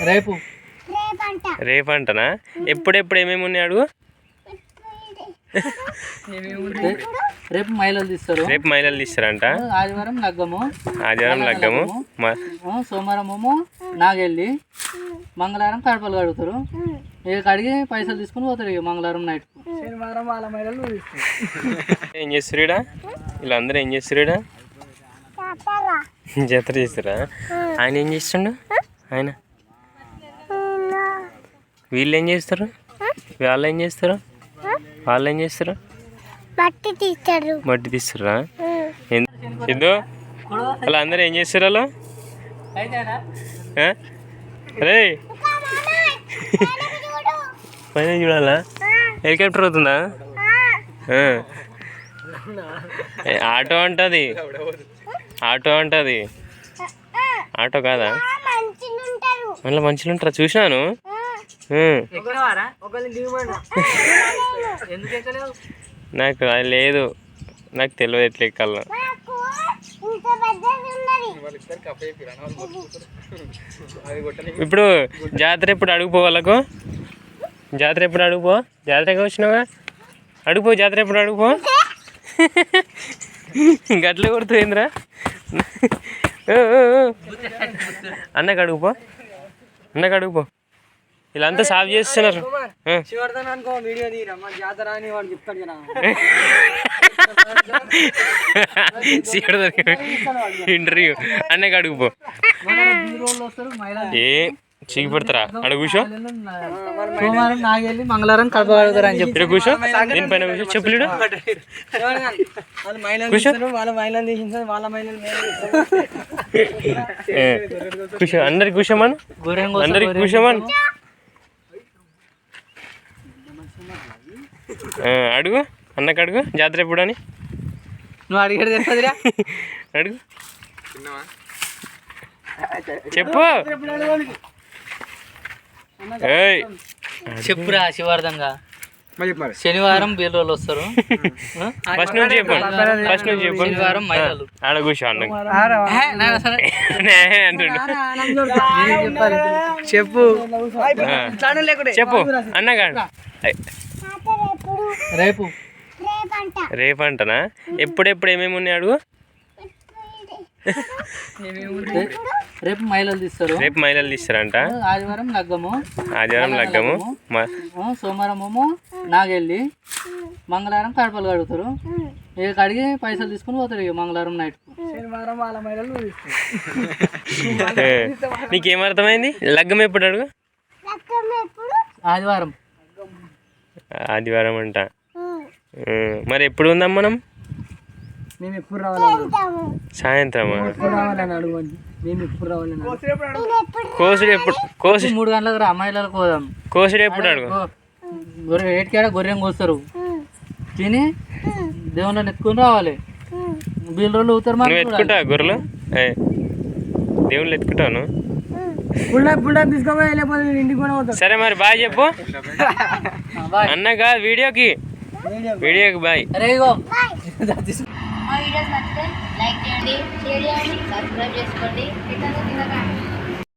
రేపు రేపంటనా? ఎప్పుడెప్పుడు ఏమేమి ఉన్నాయి అడుగు. రేపు మైలలు తీస్తారు. రేపు మైలలు తీస్తారంట. ఆదివారం లగ్గము. సోమవారం నాగెళ్ళి, మంగళవారం కడపలు కడుగుతారు. ఇక కడిగి పైసలు తీసుకుని పోతారు. ఇక మంగళవారం నైట్. శనివారం వాళ్ళ మైలలు ఏం చేస్తారు ఈడ? వీళ్ళందరూ ఏం చేస్తారు ఈడ? జాతర చేస్తారా? ఆయన ఏం చేస్తుండు? ఆయన వీళ్ళు ఏం చేస్తారు? వాళ్ళు ఏం చేస్తారు? వాళ్ళు ఏం చేస్తారు? మట్టి తీస్తారా? సిద్ధు వాళ్ళు అందరూ ఏం చేస్తారు? వాళ్ళు రే పైన చూడాలా? హెలికాప్టర్ అవుతుందా? ఆటో అంటది. ఆటో కాదా? మళ్ళీ మంచిగా ఉంటారా? చూసినాను. నాకు అది లేదు, నాకు తెలియదు ఎట్లా ఎక్కాల. ఇప్పుడు జాతర ఎప్పుడు అడుగుపో వాళ్ళకు. జాతర ఎప్పుడు అడుగుపో. జాతరగా వచ్చినావా? అడుగుపో. జాతర ఎప్పుడు అడుగుపో. గట్ల కొడుతుందిరా. అన్నకు అడుగుపో. వీళ్ళంతా సాఫ్ చేస్తున్నారు. ఇంటర్వ్యూ అన్నకు అడుగుపో. ఏ చీకి పెడతారా? అడుగు కూర్చో. సోమవారం నాగెళ్ళి, మంగళవారం కడప కడుగుతారు అని చెప్పి కూర్చో. దీనిపైన కూర్చో. చెప్పులు కూర్చో. అందరికి కూర్చోమను. అందరికి కూర్చోమను. అడుగు. అన్నకు అడుగు. జాతర ఎప్పుడు అని నువ్వు అడిగాడు తెలియదురా. అడుగు. చెప్పు. చెప్పురా శివార్థంగా. శనివారం బీరోళ్ళు వస్తారు. ఫస్ట్ నుంచి చెప్పండి. శనివారం మైలలు. ఆడ కూర్చో. అన్న చెప్పు. చెప్పు అన్నగా. రేపంటనా? ఎప్పుడెప్పుడు ఏమేమి ఉన్నాయి అడుగు. రేపు మైలలు తీస్తారంట. ఆదివారం లగ్గము. సోమవారం నాగెళ్ళి, మంగళవారం కడపలు కడుగుతారు. ఇక కడిగి పైసలు తీసుకుని పోతారు. ఇక మంగళవారం నైట్. శనివారం వాళ్ళ మైలలు. నీకేమర్థమైంది? లగ్గం ఎప్పుడు అడుగు. ఆదివారం అంట. మరి ఎప్పుడు ఉందాం మనం? మేము ఎప్పుడు రావాలి? సాయంత్రమా? కోసుడు 3 గంటలకు రా. అమ్మాయిలకు పోదాం. కోసుడు ఎప్పుడు అడుగు. ఏటికాడ గొర్రెం కోస్తారు. తిని దేవుళ్ళని ఎత్తుకుని రావాలి. వీళ్ళ రోజులు అవుతారు. నువ్వు ఎత్తుకుంటావా గొర్రెలు? దేవుళ్ళు ఎత్తుకుంటాను. సరే మరి బాయ్ చెప్పు. అన్నగా వీడియోకి బాయ్. మా వీడియోస్ నచ్చితే లైక్ చేయండి, షేర్ చేయండి, సబ్స్క్రైబ్ చేసుకోండి.